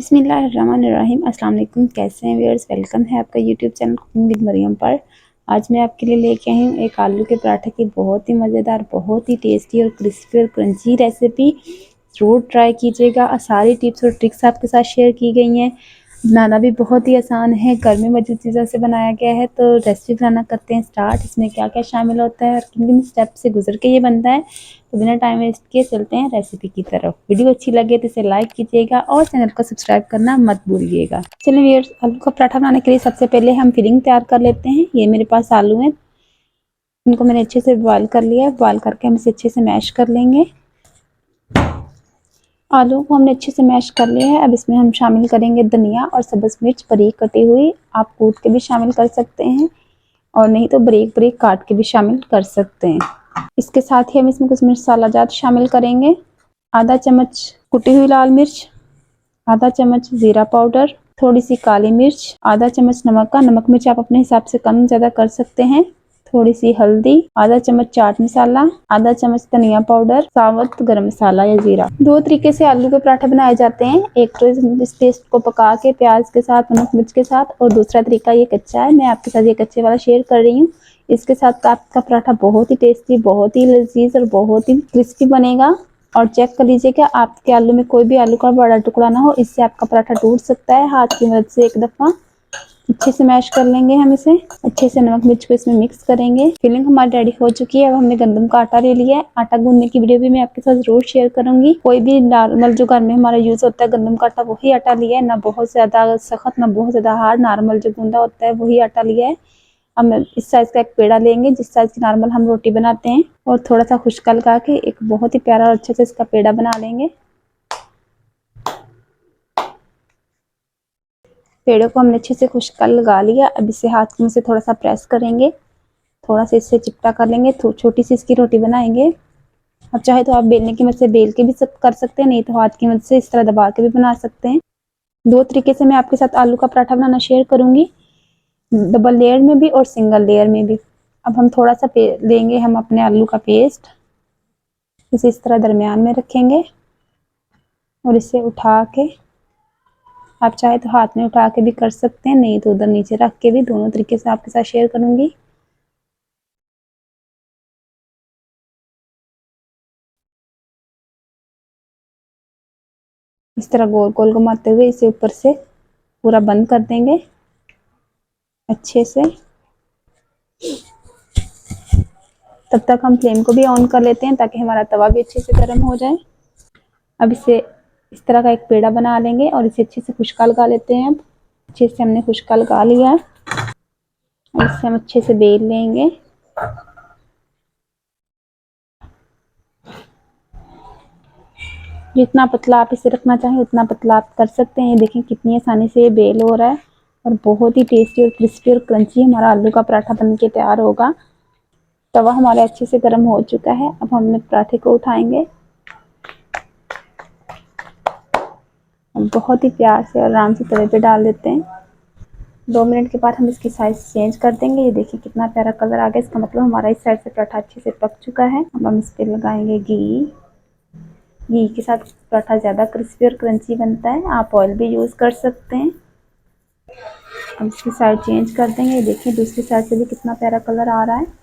बिस्मिल्लाहिर्रहमानिर्रहीम। अस्सलाम वालेकुम। कैसे हैं व्यूअर्स? वेलकम है आपका YouTube channel cooking with Mariam पर। आज मैं आपके लिए लेके आई हूँ एक आलू के पराठे की बहुत ही मज़ेदार, बहुत ही टेस्टी और क्रिस्पी और क्रंची रेसिपी। ज़रूर ट्राई कीजिएगा और सारी टिप्स और ट्रिक्स आपके साथ शेयर की गई हैं। बनाना भी बहुत ही आसान है, घर में मौजूद चीज़ों से बनाया गया है। तो रेसिपी बनाना करते हैं स्टार्ट। इसमें क्या क्या शामिल होता है और किन किन स्टेप से गुजर के ये बनता है, तो बिना टाइम वेस्ट किए चलते हैं रेसिपी की तरफ। वीडियो अच्छी लगे तो इसे लाइक कीजिएगा और चैनल को सब्सक्राइब करना मत भूलिएगा। चलिए व्यूअर्स, आलू का पराठा बनाने के लिए सबसे पहले हम फिलिंग तैयार कर लेते हैं। ये मेरे पास आलू हैं, इनको मैंने अच्छे से बॉयल कर लिया है। बॉयल करके हम इसे अच्छे से मैश कर लेंगे। आलू को हमने अच्छे से मैश कर लिया है। अब इसमें हम शामिल करेंगे धनिया और सब्ज़ मिर्च बारीक कटी हुई। आप कूट के भी शामिल कर सकते हैं और नहीं तो बारीक बारीक काट के भी शामिल कर सकते हैं। इसके साथ ही हम इसमें कुछ मसाला जात शामिल करेंगे। आधा चम्मच कुटी हुई लाल मिर्च, आधा चम्मच ज़ीरा पाउडर, थोड़ी सी काली मिर्च, आधा चम्मच नमक का। नमक मिर्च आप अपने हिसाब से कम ज़्यादा कर सकते हैं। थोड़ी सी हल्दी, आधा चम्मच चाट मसाला, आधा चम्मच धनिया पाउडर, साबुत गरम मसाला या जीरा। दो तरीके से आलू के पराठे बनाए जाते हैं। एक तो इस पेस्ट को पका के प्याज के साथ, नमक मिर्च के साथ, और दूसरा तरीका ये कच्चा है। मैं आपके साथ ये कच्चे वाला शेयर कर रही हूँ। इसके साथ आपका पराठा बहुत ही टेस्टी, बहुत ही लजीज और बहुत ही क्रिस्पी बनेगा। और चेक कर लीजिएगा आपके आलू में कोई भी आलू का बड़ा टुकड़ा ना हो, इससे आपका पराठा टूट सकता है। हाथ की मदद से एक दफ़ा अच्छे से मैश कर लेंगे। हम इसे अच्छे से नमक मिर्च को इसमें मिक्स करेंगे। फिलिंग हमारी रेडी हो चुकी है। अब हमने गंदम का आटा ले लिया है। आटा गूंदने की वीडियो भी मैं आपके साथ जरूर शेयर करूंगी। कोई भी नॉर्मल जो घर में हमारा यूज होता है गंदम का आटा, वही आटा लिया है। ना बहुत ज्यादा सख्त ना बहुत ज्यादा हार्ड, नॉर्मल जो गूंदा होता है वही आटा लिया है। हम इस साइज का एक पेड़ा लेंगे जिस साइज की नॉर्मल हम रोटी बनाते हैं, और थोड़ा सा खुश्का लगा के एक बहुत ही प्यारा और अच्छे से इसका पेड़ा बना लेंगे। पेड़ों को हमने अच्छे से खुश्का लगा लिया। अब इसे हाथ में से थोड़ा सा प्रेस करेंगे, थोड़ा सा इससे चिपटा कर लेंगे। छोटी सी इसकी रोटी बनाएंगे। अब चाहे तो आप बेलने की मदद से बेल के भी कर सकते हैं, नहीं तो हाथ की मदद से इस तरह दबा के भी बना सकते हैं। दो तरीके से मैं आपके साथ आलू का पराठा बनाना शेयर करूंगी, डबल लेयर में भी और सिंगल लेयर में भी। अब हम थोड़ा सा लेंगे हम अपने आलू का पेस्ट, इसे इस तरह दरमियान में रखेंगे और इसे उठा के, आप चाहे तो हाथ में उठा के भी कर सकते हैं, नहीं तो उधर नीचे रख के भी। दोनों तरीके से आपके साथ शेयर करूंगी। इस तरह गोल गोल घुमाते हुए इसे ऊपर से पूरा बंद कर देंगे अच्छे से। तब तक हम फ्लेम को भी ऑन कर लेते हैं ताकि हमारा तवा भी अच्छे से गर्म हो जाए। अब इसे इस तरह का एक पेड़ा बना लेंगे और इसे अच्छे से खुश्का लगा लेते हैं। अब अच्छे से हमने खुश्का लगा लिया है और इसे हम अच्छे से बेल लेंगे। जितना पतला आप इसे रखना चाहें उतना पतला आप कर सकते हैं। ये देखें कितनी आसानी से ये बेल हो रहा है और बहुत ही टेस्टी और क्रिस्पी और क्रंची हमारा आलू का पराठा बन के तैयार होगा। तवा हमारा अच्छे से गर्म हो चुका है। अब हम पराठे को उठाएंगे और बहुत ही प्यार से और आराम से तवे पे डाल देते हैं। 2 मिनट के बाद हम इसकी साइज चेंज कर देंगे। ये देखिए कितना प्यारा कलर आ गया, इसका मतलब हमारा इस साइड से पराठा अच्छे से पक चुका है। अब हम इस पे लगाएंगे घी। घी के साथ पराठा ज़्यादा क्रिस्पी और क्रंची बनता है। आप ऑयल भी यूज़ कर सकते हैं। अब इसकी साइड चेंज कर देंगे। ये देखिए दूसरी साइड से भी कितना प्यारा कलर आ रहा है।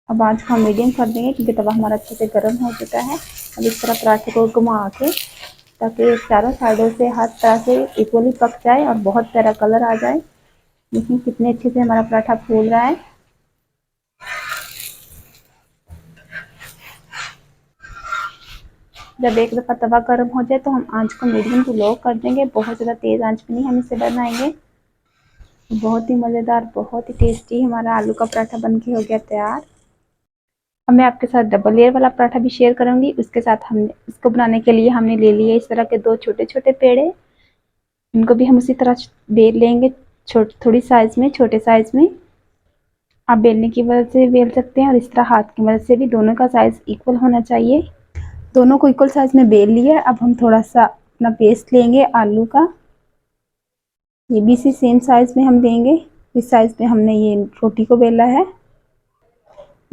अब आंच को हम मीडियम कर देंगे क्योंकि तवा हमारा अच्छे से गर्म हो चुका है। अब इस तरह पराठे को घुमा के ताकि चारों साइडों से हर तरह से इक्वली पक जाए और बहुत प्यारा कलर आ जाए। देखिए कितने अच्छे से हमारा पराठा फूल रहा है। जब एक दफ़ा तवा गर्म हो जाए तो हम आंच को मीडियम टू लो कर देंगे। बहुत ज़्यादा तेज़ आंच पे नहीं हम इसे बनाएंगे। बहुत ही मज़ेदार, बहुत ही टेस्टी हमारा आलू का पराठा बन के हो गया तैयार। अब मैं आपके साथ डबल लेयर वाला पराठा भी शेयर करूंगी। उसके साथ हमने इसको बनाने के लिए हमने ले लिए इस तरह के 2 छोटे छोटे पेड़े। इनको भी हम उसी तरह बेल लेंगे, थोड़ी साइज में, छोटे साइज में। आप बेलने की मदद से बेल सकते हैं और इस तरह हाथ की मदद से भी। दोनों का साइज इक्वल होना चाहिए। दोनों को इक्वल साइज में बेल लिया। अब हम थोड़ा सा अपना पेस्ट लेंगे आलू का, ये भी इसी सेम साइज में हम लेंगे। इस साइज में हमने ये रोटी को बेला है।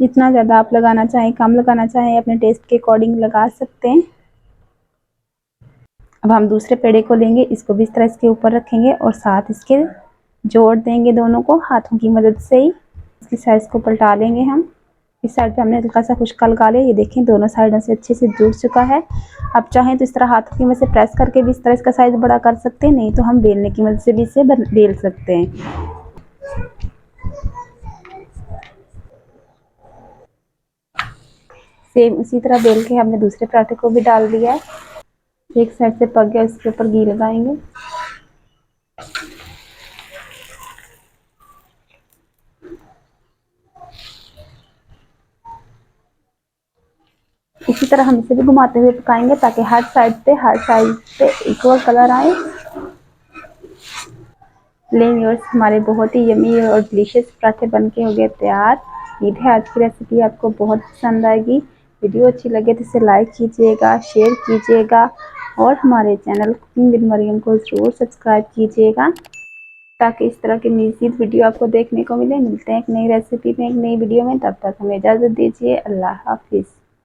जितना ज़्यादा आप लगाना चाहें, कम लगाना चाहें, अपने टेस्ट के अकॉर्डिंग लगा सकते हैं। अब हम दूसरे पेड़े को लेंगे, इसको भी इस तरह इसके ऊपर रखेंगे और साथ इसके जोड़ देंगे दोनों को हाथों की मदद से ही। इसकी साइड को पलटा लेंगे हम। इस साइड पे हमने हल्का सा खुशका लगा लिया, ये देखें दोनों साइडों से अच्छे से जुड़ चुका है। आप चाहें तो इस तरह हाथों की मदद से प्रेस करके भी इस तरह इसका साइज बड़ा कर सकते हैं, नहीं तो हम बेलने की मदद से भी इसे बेल सकते हैं। सेम उसी तरह बेल के हमने दूसरे पराठे को भी डाल दिया है। एक साइड से पक गया, इसके ऊपर घी लगाएंगे। इसी तरह हम इसे भी घुमाते हुए पकाएंगे ताकि हर साइड पे इक्वल कलर आए। व्यूअर्स, हमारे बहुत ही यमी और डिलीशियस पराठे बनके हो गए तैयार। उम्मीद है आज की रेसिपी आपको बहुत पसंद आएगी। वीडियो अच्छी लगे तो इसे लाइक कीजिएगा, शेयर कीजिएगा और हमारे चैनल कुकिंग विद मरियम को ज़रूर सब्सक्राइब कीजिएगा ताकि इस तरह की मज़ीद वीडियो आपको देखने को मिले। मिलते हैं एक नई रेसिपी में, एक नई वीडियो में। तब तक हमें इजाज़त दीजिए। अल्लाह हाफिज़।